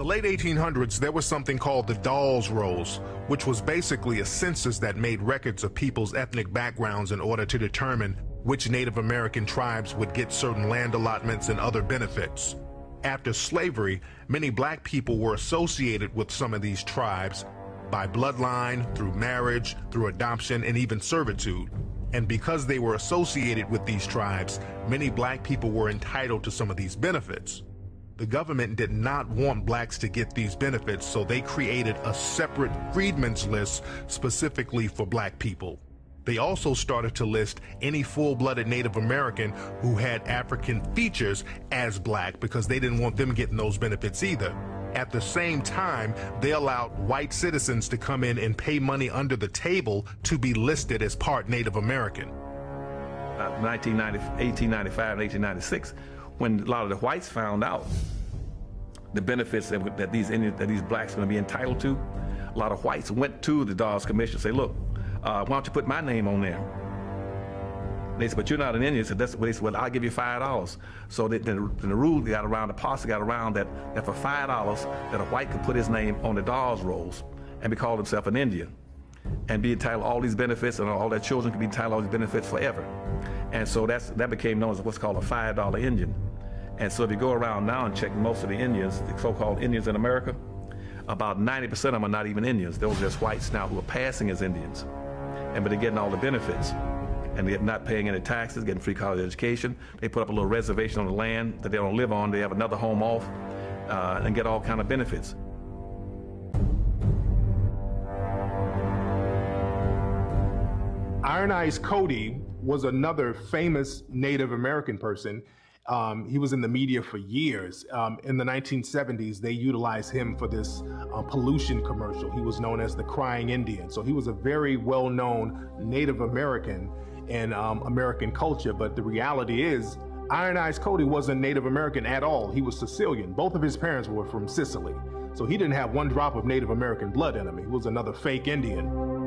the late 1800s, there was something called the Dawes Rolls, which was basically a census that made records of people's ethnic backgrounds in order to determine which Native American tribes would get certain land allotments and other benefits. After slavery, many black people were associated with some of these tribes by bloodline, through marriage, through adoption, and even servitude. And because they were associated with these tribes, many black people were entitled to some of these benefits. The government did not want blacks to get these benefits, so they created a separate freedmen's list specifically for black people. They also started to list any full-blooded Native American who had African features as black because they didn't want them getting those benefits either. At the same time, they allowed white citizens to come in and pay money under the table to be listed as part Native American. 1895 and 1896, when a lot of the whites found out the benefits that these blacks are going to be entitled to, a lot of whites went to the Dawes Commission and say, look, why don't you put my name on there? They said, but you're not an Indian. So that's what they said, well, I'll give you $5. So then the rule got around, the policy got around that for $5 that a white could put his name on the Dawes Rolls and be called himself an Indian and be entitled to all these benefits, and all their children could be entitled to all these benefits forever. And so that became known as what's called a $5 Indian. And so if you go around now and check most of the Indians, the so-called Indians in America, about 90% of them are not even Indians. Those are just whites now who are passing as Indians. But they're getting all the benefits. And they're not paying any taxes, getting free college education. They put up a little reservation on the land that they don't live on. They have another home off and get all kind of benefits. Iron Eyes Cody was another famous Native American person. He was in the media for years. In the 1970s, they utilized him for this pollution commercial. He was known as the Crying Indian. So he was a very well-known Native American in American culture. But the reality is, Iron Eyes Cody wasn't Native American at all. He was Sicilian. Both of his parents were from Sicily. So he didn't have one drop of Native American blood in him. He was another fake Indian.